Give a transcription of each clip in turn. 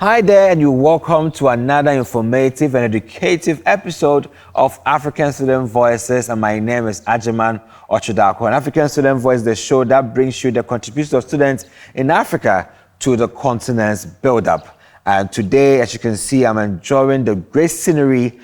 Hi there, and you're welcome to another informative and educative episode of African Student Voices. And my name is Ajiman Ochudako. And African Student Voice is the show that brings you the contributions of students in Africa to the continent's build-up. And today, as you can see, I'm enjoying the great scenery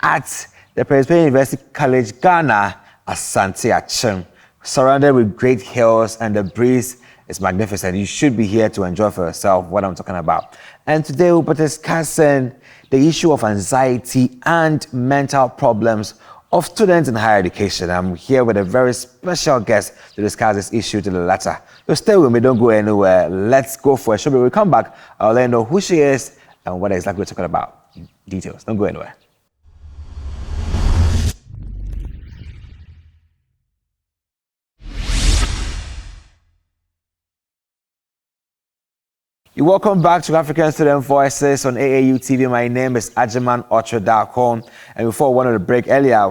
at the Presbyterian University College Ghana, Asante Achem, surrounded with great hills, and the breeze is magnificent. You should be here to enjoy for yourself what I'm talking about. And today we'll be discussing the issue of anxiety and mental problems of students in higher education. I'm here with a very special guest to discuss this issue to the latter. So stay with me, don't go anywhere. Let's go for a show. When we come back, I'll let you know who she is and what exactly we're talking about. Details, don't go anywhere. You're welcome back to African Student Voices on AAU TV. My name is Ajiman Ochudako. And before we went on the break earlier,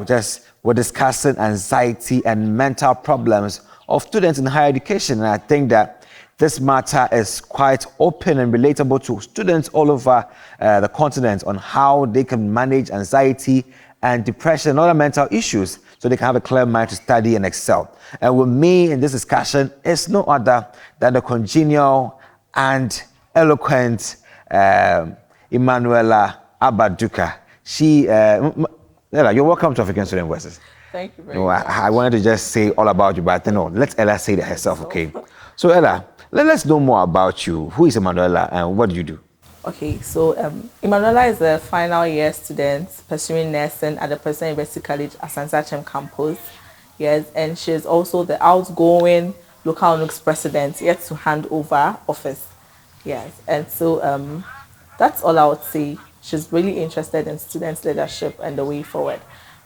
we're discussing anxiety and mental problems of students in higher education. And I think that this matter is quite open and relatable to students all over the continent on how they can manage anxiety and depression and other mental issues so they can have a clear mind to study and excel. And with me in this discussion is no other than the congenial and eloquent Emmanuella Aba Duker. You're welcome to African Student Voices. Thank you very much. I wanted to just say all about you, but no, let Ella say it herself, okay? So Ella, let's know more about you. Who is Emmanuella and what do you do? Okay, so Emmanuella is a final year student pursuing nursing at the Presbyterian University College Asante Achem campus. Yes, and she is also the outgoing Local NUGS President, yet to hand over office. Yes, and so that's all I would say. She's really interested in students' leadership and the way forward,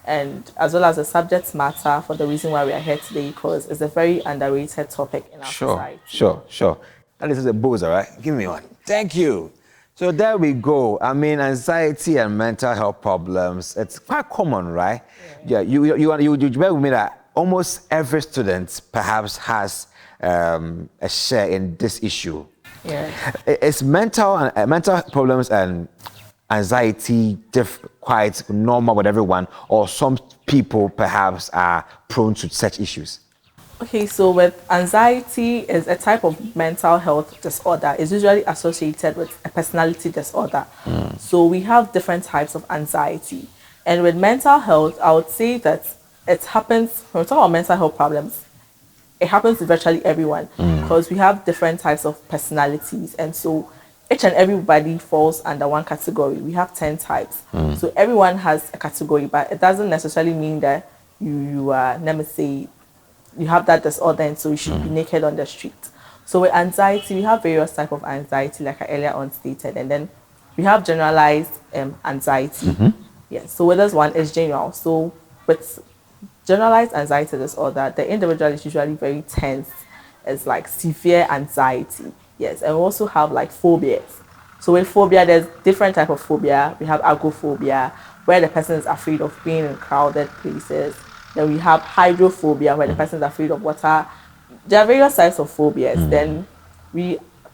and as well as the subject matter for the reason why we are here today, because it's a very underrated topic in our society. Sure. That is a boozer, right? Give me one. Thank you. So there we go. I mean, anxiety and mental health problems, it's quite common, right? Yeah, you bear with me that almost every student perhaps has a share in this issue. Yeah. Is mental problems and anxiety quite normal with everyone, or some people perhaps are prone to such issues? Okay, so with anxiety is a type of mental health disorder. It's usually associated with a personality disorder. So we have different types of anxiety. And with mental health, I would say that it happens, when we talk about mental health problems, it happens to virtually everyone because we have different types of personalities, and so each and everybody falls under one category. We have 10 types, so everyone has a category, but it doesn't necessarily mean that you are, let me say, you have that disorder and so you should be naked on the street. So with anxiety, we have various types of anxiety, like I earlier on stated, and then we have generalized anxiety. Yes, so with this one is general. So with generalized anxiety disorder, the individual is usually very tense. It's like severe anxiety. Yes, and we also have like phobias. So with phobia, there's different type of phobia. We have agoraphobia, where the person is afraid of being in crowded places. Then we have hydrophobia, where the person is afraid of water. There are various types of phobias. Then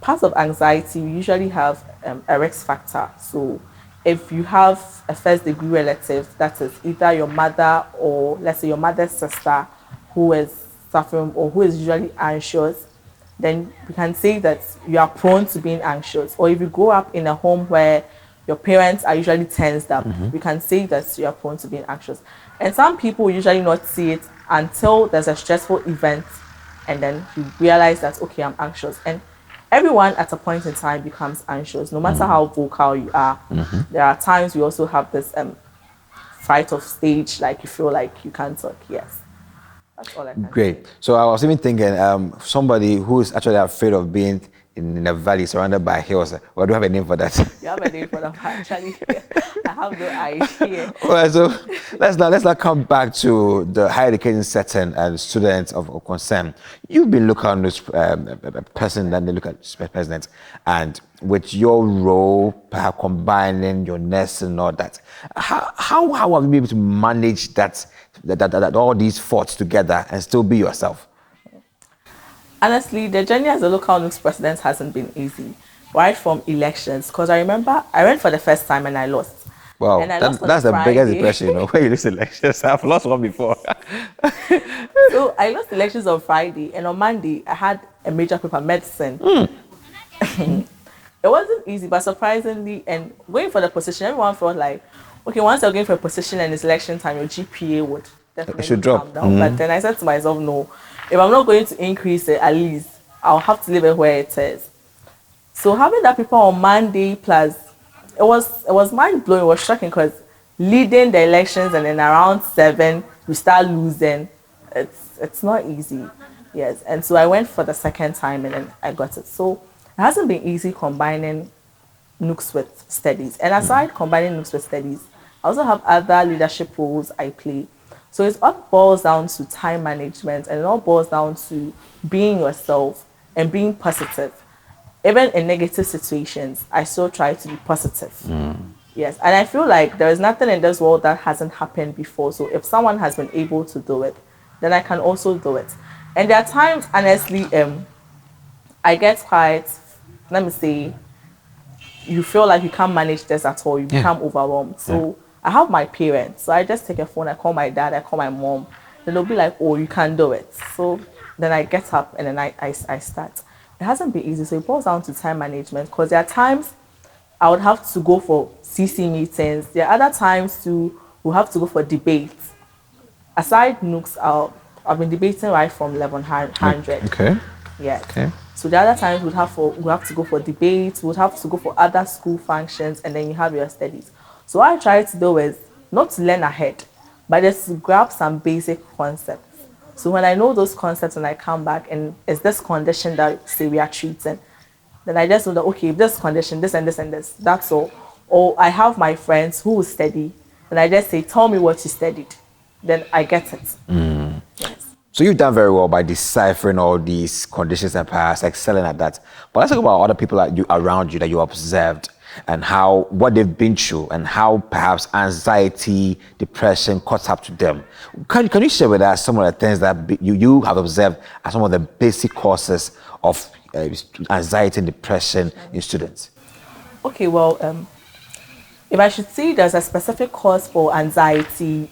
part of anxiety, we usually have a risk factor. So if you have a first degree relative, that is either your mother or let's say your mother's sister who is suffering or who is usually anxious, then we can say that you are prone to being anxious. Or if you grow up in a home where your parents are usually tensed up, we can say that you are prone to being anxious. And some people usually not see it until there's a stressful event, and then you realize that, okay, I'm anxious. And everyone at a point in time becomes anxious, no matter how vocal you are. There are times we also have this fright of stage, like you feel like you can't talk. Yes, that's all I can Great. say. So I was even thinking, somebody who is actually afraid of being in a valley surrounded by hills. Well, do you have a name for that? You have a name for that, actually. I have no idea. Well, so let's now come back to the higher education setting and students of concern. You've been looking at this person, then they look at president, and with your role, perhaps combining your nursing and all that, how have you been able to manage that all these thoughts together and still be yourself? Honestly, the journey as a local NUGS president hasn't been easy right from elections. Because I remember I went for the first time and I lost. Wow, And I lost on that's the biggest Friday. depression, when you lose elections. I've lost one before. So I lost elections on Friday, and on Monday I had a major paper, medicine. It wasn't easy, but surprisingly, and going for the position, everyone felt like, okay, once you're going for a position and it's election time, your GPA would It definitely should drop. come down. But then I said to myself, no, if I'm not going to increase it, at least I'll have to leave it where it is. So having that paper on Monday plus, it was mind blowing. It was shocking because leading the elections and then around 7 we start losing. It's not easy, yes. And so I went for the second time and then I got it. So it hasn't been easy combining NUGS with studies. And aside combining NUGS with studies, I also have other leadership roles I play. So it all boils down to time management, and it all boils down to being yourself and being positive. Even in negative situations, I still try to be positive. Yes, and I feel like there is nothing in this world that hasn't happened before. So if someone has been able to do it, then I can also do it. And there are times, honestly, I get quite, let me say, you feel like you can't manage this at all. You become overwhelmed. So I have my parents. So I just take a phone, I call my dad, I call my mom. Then they'll be like, oh, you can do it. So then I get up and then I start. It hasn't been easy. So it boils down to time management, because there are times I would have to go for CC meetings. There are other times we'll have to go for debates. Aside NUGS, I've been debating right from 1100. Okay. Yes. Okay. So the other times we'd have to go for debates, we'd have to go for other school functions, and then you have your studies. So what I try to do is not to learn ahead, but just to grab some basic concepts. So when I know those concepts and I come back and it's this condition that say we are treating, then I just know that, okay, this condition, this and this and this, that's all. Or I have my friends who will study, and I just say, tell me what you studied. Then I get it. Yes. So you've done very well by deciphering all these conditions and perhaps excelling at that. But let's talk about other people around you that you observed, and what they've been through, and how perhaps anxiety, depression caught up to them. Can you share with us some of the things that you have observed as some of the basic causes of anxiety and depression in students? Okay, well, if I should say there's a specific cause for anxiety,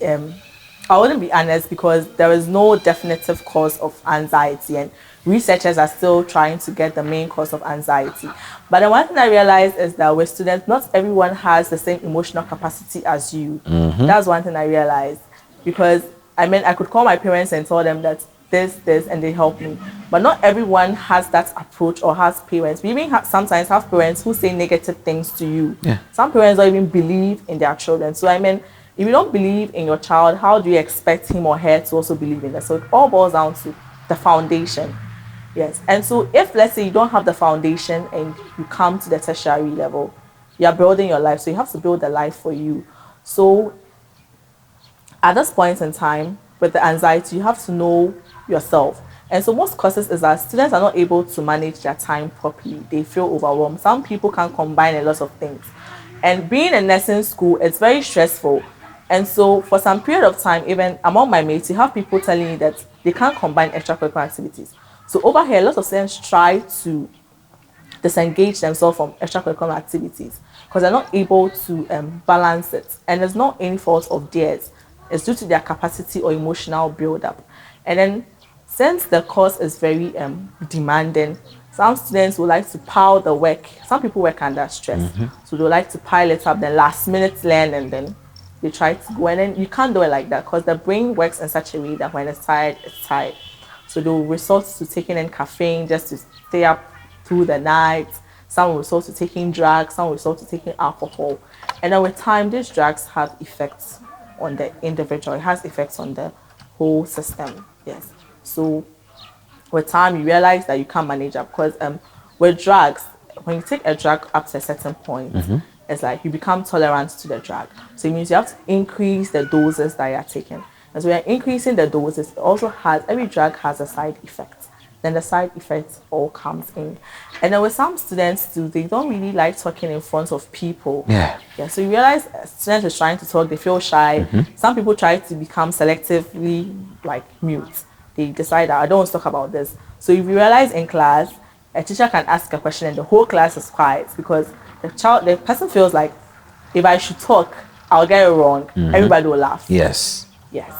I wouldn't be honest, because there is no definitive cause of anxiety, and researchers are still trying to get the main cause of anxiety. But the one thing I realized is that with students, not everyone has the same emotional capacity as you. That's one thing I realized, because I could call my parents and tell them that this, and they help me. But not everyone has that approach or has parents. We even sometimes have parents who say negative things to you. Yeah. Some parents don't even believe in their children. So if you don't believe in your child, how do you expect him or her to also believe in that? So it all boils down to the foundation. Yes. And so if, let's say, you don't have the foundation and you come to the tertiary level, you're building your life. So you have to build a life for you. So at this point in time, with the anxiety, you have to know yourself. And so most causes is that students are not able to manage their time properly. They feel overwhelmed. Some people can combine a lot of things. And being in nursing school, it's very stressful. And so for some period of time, even among my mates, you have people telling you that they can't combine extracurricular activities. So over here, a lot of students try to disengage themselves from extracurricular activities because they're not able to balance it. And it's not any fault of theirs. It's due to their capacity or emotional build-up. And then since the course is very demanding, some students would like to pile the work. Some people work under stress. So they like to pile it up, then last minute learn, and then they try to go. And then you can't do it like that because the brain works in such a way that when it's tired, it's tired. So they will resort to taking in caffeine just to stay up through the night. Some will resort to taking drugs. Some will resort to taking alcohol. And then with time, these drugs have effects on the individual. It has effects on the whole system. Yes. So with time, you realize that you can't manage it because with drugs, when you take a drug up to a certain point, it's like you become tolerant to the drug. So it means you have to increase the doses that you are taking. And so we are increasing the doses. It also every drug has a side effect. Then the side effects all comes in. And then with some students too, they don't really like talking in front of people. Yeah. So you realize students are trying to talk, they feel shy. Some people try to become selectively like mute. They decide that I don't want to talk about this. So if you realize in class, a teacher can ask a question and the whole class is quiet because the person feels like if I should talk, I'll get it wrong. Everybody will laugh. Yes. Yes.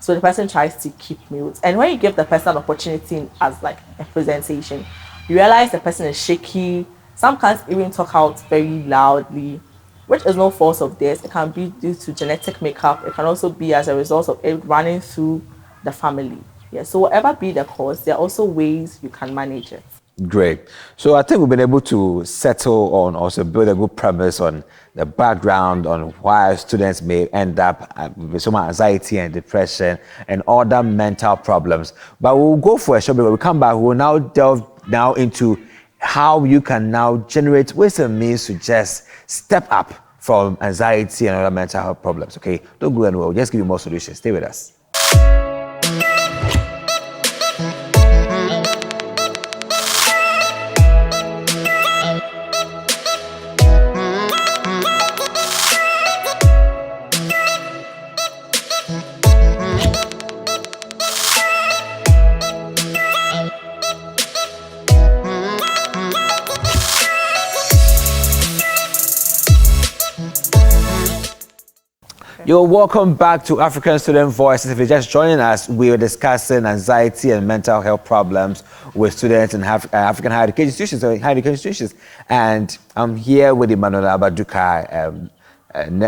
So the person tries to keep mute. And when you give the person an opportunity as like a presentation, you realize the person is shaky. Some can't even talk out very loudly, which is no fault of theirs. It can be due to genetic makeup. It can also be as a result of it running through the family. Yeah. So whatever be the cause, there are also ways you can manage it. Great. So I think we've been able to settle on, also build a good premise on the background on why students may end up with some anxiety and depression and other mental problems. But we'll go for a short break. When we come back, we'll now delve now into how you can now generate ways and means to just step up from anxiety and other mental health problems. Okay, don't go anywhere. We'll just give you more solutions. Stay with us. You're welcome back to African Student Voices. If you're just joining us, we are discussing anxiety and mental health problems with students in African higher education institutions. And I'm here with Emmanuella Aba Duker,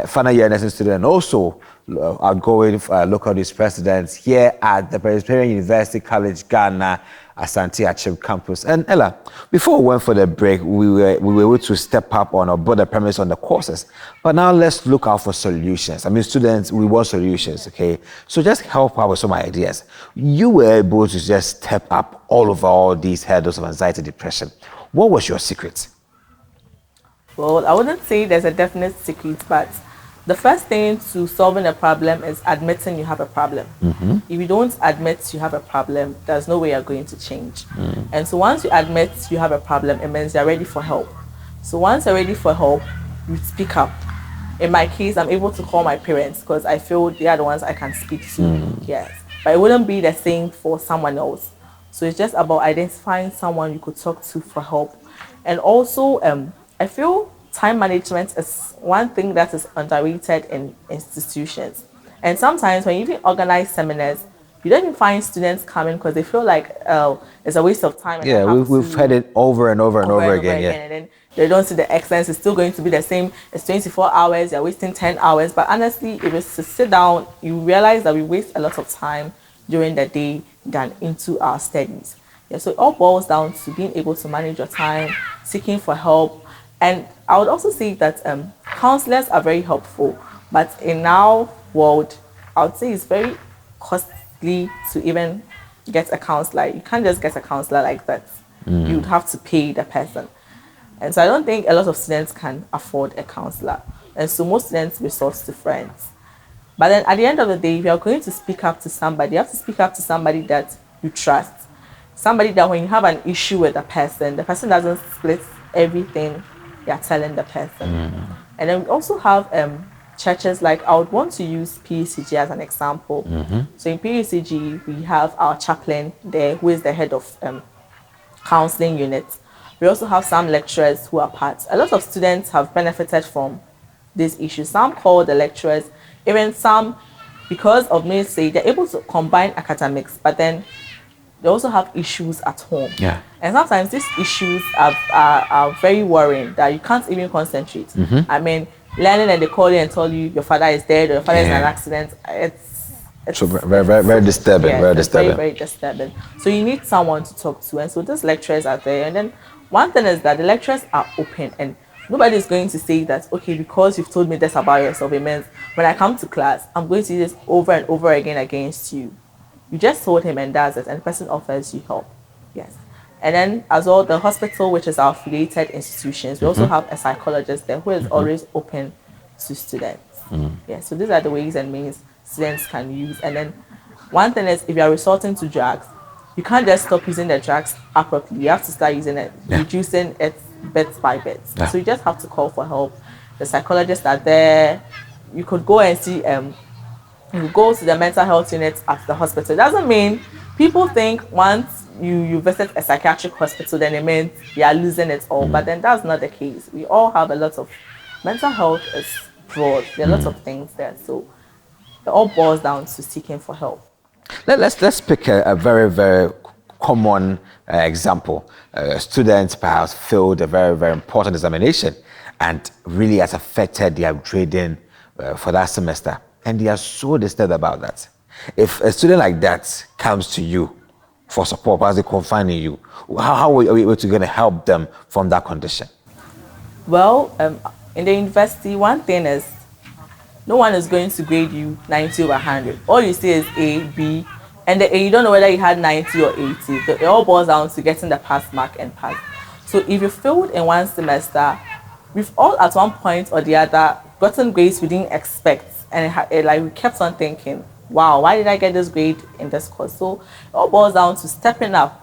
final year nursing student, and also outgoing Local NUGS President here at the Presbyterian University College Ghana, Asante Achim campus. And Ella, before we went for the break, we were able to step up on or build a premise on the courses. But now let's look out for solutions. I mean, students, we want solutions, okay? So just help out with some ideas. You were able to just step up all over all these hurdles of anxiety, depression. What was your secret? Well, I wouldn't say there's a definite secret, but the first thing to solving a problem is admitting you have a problem. If you don't admit you have a problem, there's no way you're going to change. And so once you admit you have a problem, it means you're ready for help. So once you're ready for help, you speak up. In my case, I'm able to call my parents because I feel they are the ones I can speak to. Yes. But it wouldn't be the same for someone else. So it's just about identifying someone you could talk to for help. And also, I feel time management is one thing that is underrated in institutions. And sometimes when you even organize seminars, you don't even find students coming because they feel like it's a waste of time. And we've heard it over and over again. Yeah. And then they don't see the excellence. It's still going to be the same. It's 24 hours. You're wasting 10 hours. But honestly, if it's to sit down, you realize that we waste a lot of time during the day than into our studies. Yeah, so it all boils down to being able to manage your time, seeking for help. And I would also say that counselors are very helpful, but in our world, I would say it's very costly to even get a counselor. You can't just get a counselor like that. You would have to pay the person. And so I don't think a lot of students can afford a counselor. And so most students resort to friends. But then at the end of the day, if you're going to speak up to somebody, you have to speak up to somebody that you trust. Somebody that when you have an issue with the person doesn't split everything you're telling the person. And then we also have churches, like I would want to use PUCG as an example. So in PUCG, we have our chaplain there who is the head of counseling unit. We also have some lecturers who are part. A lot of students have benefited from these issues. Some call the lecturers, even some, because of me say they're able to combine academics, but then they also have issues at home. Yeah. And sometimes these issues are very worrying that you can't even concentrate. I mean, learning and they call you and tell you your father is dead or your father is in an accident. It's so very disturbing. Yeah, very disturbing. Very disturbing. So you need someone to talk to. And so these lecturers are there. And then one thing is that the lecturers are open and nobody is going to say that, okay, because you've told me this about yourself, it means when I come to class, I'm going to do this over and over again against you. You just told him and does it, and the person offers you help. Yes. And then as well, the hospital, which is our affiliated institutions, we also have a psychologist there who is always open to students. Yeah, so these are the ways and means students can use. And then one thing is, if you are resorting to drugs, you can't just stop using the drugs abruptly. You have to start using it, reducing it bit by bit. So you just have to call for help. The psychologists are there. You could go and see, you go to the mental health unit at the hospital. It doesn't mean people think once you visit a psychiatric hospital, then it means you are losing it all. But then that's not the case. We all have a lot of mental health is broad. There are lots of things there. So it all boils down to seeking for help. Let's pick a very, very common example. A student perhaps failed a very, very important examination and really has affected their grading for that semester. And they are so disturbed about that. If a student like that comes to you for support, as they confine in you, how are we able to help them from that condition? Well, in the university, one thing is no one is going to grade you 90 over 100. All you see is A, B, and the A, you don't know whether you had 90 or 80. It all boils down to getting the pass mark and pass. So if you failed in one semester, we've all at one point or the other gotten grades we didn't expect. And we kept on thinking, wow, why did I get this grade in this course? So it all boils down to stepping up.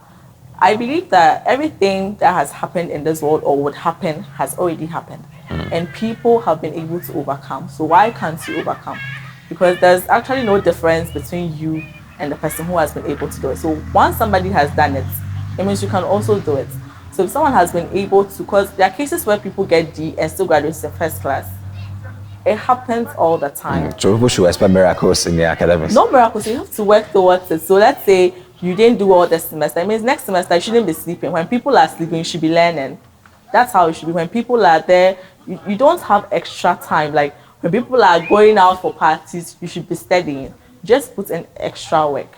I believe that everything that has happened in this world or would happen has already happened. And people have been able to overcome. So why can't you overcome? Because there's actually no difference between you and the person who has been able to do it. So once somebody has done it, it means you can also do it. So if someone has been able to, because there are cases where people get D and still graduate in first class. It happens all the time. So people should expect miracles in the academics. No miracles, you have to work towards it. So let's say you didn't do well this semester. It means next semester you shouldn't be sleeping. When people are sleeping, you should be learning. That's how it should be. When people are there, you don't have extra time. Like when people are going out for parties, you should be studying. Just put in extra work.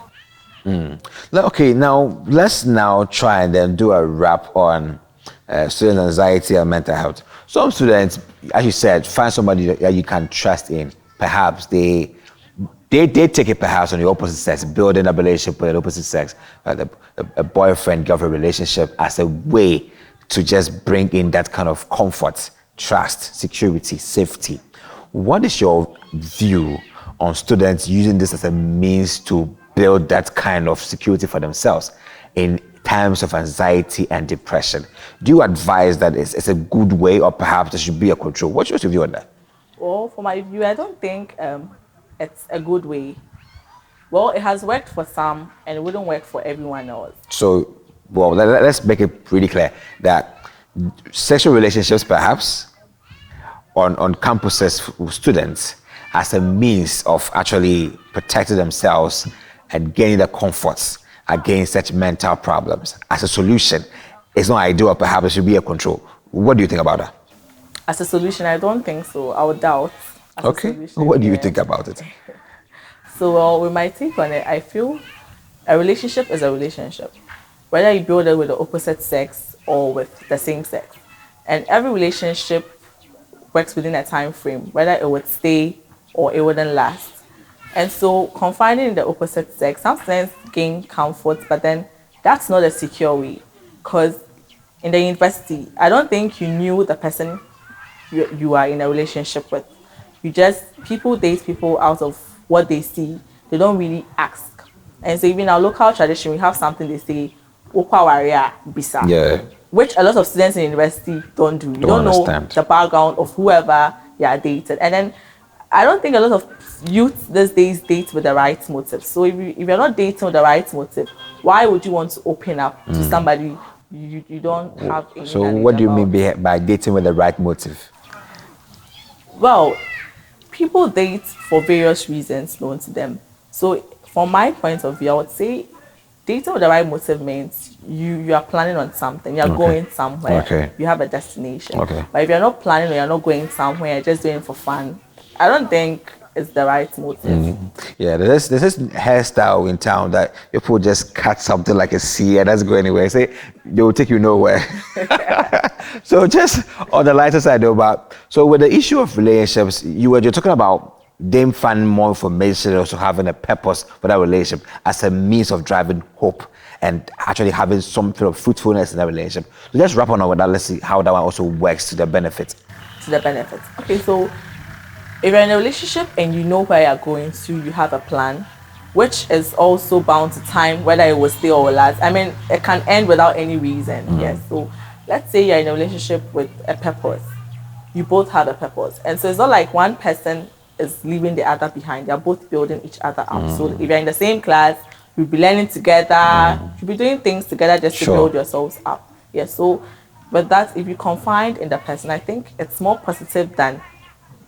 Okay, now let's try and then do a wrap on student anxiety and mental health. Some students, as you said, find somebody that you can trust in. Perhaps they take it perhaps on the opposite sex, building a relationship with the opposite sex, a boyfriend-girlfriend relationship as a way to just bring in that kind of comfort, trust, security, safety. What is your view on students using this as a means to build that kind of security for themselves in times of anxiety and depression? Do you advise that it's a good way, or perhaps there should be a control? What's your view on that? Well, for my view, I don't think it's a good way. Well, it has worked for some and it wouldn't work for everyone else. So, well, let's make it really clear that sexual relationships perhaps on campuses with students as a means of actually protecting themselves and gaining the comforts against such mental problems as a solution is not ideal. Perhaps it should be a control. What do you think about that? As a solution, I don't think so. I would doubt. Okay. What do you think about it? So, with my take on it, I feel a relationship is a relationship, whether you build it with the opposite sex or with the same sex. And every relationship works within a time frame, whether it would stay or it wouldn't last. And so confining in the opposite sex, some students gain comfort, but then that's not a secure way. Because in the university, I don't think you knew the person you are in a relationship with. People date people out of what they see. They don't really ask. And so even in our local tradition, we have something they say, Okwa Waria Bisa. Yeah. Which a lot of students in university don't do. You don't know the background of whoever you are dated. And then I don't think a lot of youth these days date with the right motive. So if you're not dating with the right motive, why would you want to open up to somebody you don't have any So what do you mean by dating with the right motive? Well, people date for various reasons known to them. So from my point of view, I would say dating with the right motive means you are planning on something. You're going somewhere. Okay. You have a destination. Okay. But if you're not planning or you're not going somewhere, you're just doing it for fun, I don't think it's the right motive. Yeah, there's this hairstyle in town that people just cut something like a C and doesn't go anywhere. Say they will take you nowhere. So just on the lighter side though, but so with the issue of relationships, you're talking about them finding more information, also having a purpose for that relationship as a means of driving hope and actually having some sort of fruitfulness in that relationship. So just wrap on with that. Let's see how that one also works to the benefit. To the benefit. Okay, so if you're in a relationship and you know where you're going to, you have a plan, which is also bound to time, whether it will stay or will last. I mean, it can end without any reason. Yes. So let's say you're in a relationship with a purpose. You both have a purpose. And so it's not like one person is leaving the other behind. They're both building each other up. So if you're in the same class, You'll be learning together. You'll be doing things together just to build yourselves up. Yeah, so but that, if you confide in the person, I think it's more positive than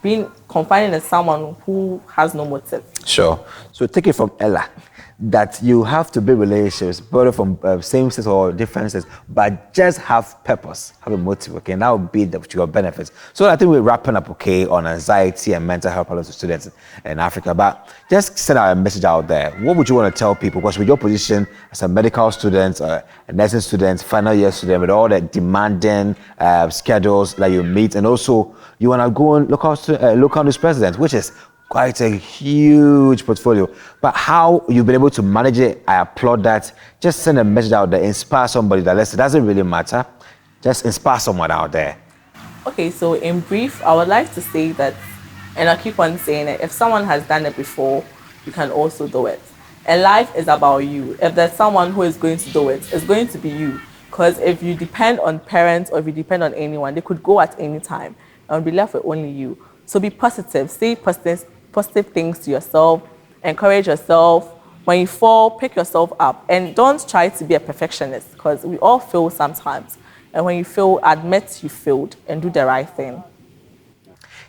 being confiding in someone who has no motive. Sure. So take it from Ella, that you have to build relationships, whether from same sex or differences, but just have purpose, have a motive, okay? And that will be to your benefits. So I think we're wrapping up, okay, on anxiety and mental health problems for students in Africa. But just send out a message out there. What would you want to tell people? Because with your position as a medical student, a nursing student, final year student, with all the demanding schedules that you meet, and also you want to go on Local NUGS President, which is quite a huge portfolio, but how you've been able to manage it, I applaud that. Just send a message out there, inspire somebody that, listen, it doesn't really matter. Just inspire someone out there. Okay, so in brief, I would like to say that, and I keep on saying it, if someone has done it before, you can also do it. And life is about you. If there's someone who is going to do it, it's going to be you. Because if you depend on parents or if you depend on anyone, they could go at any time and be left with only you. So be positive, say positive things to yourself, encourage yourself. When you fall, pick yourself up, and don't try to be a perfectionist, because we all fail sometimes. And when you fail, admit you failed and do the right thing.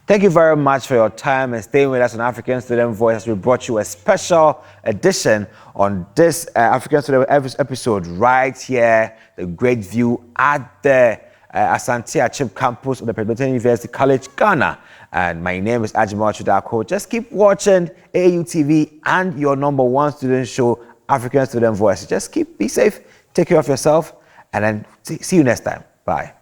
Thank you very much for your time and staying with us on African Student Voice as we brought you a special edition on this African Student episode right here, the great view at the Asante Achim campus of the Presbyterian University College Ghana. And my name is Emmanuella Aba Duker. Just keep watching AUTV and your #1 student show, African Student Voice. Just be safe, take care of yourself, and then see you next time. Bye.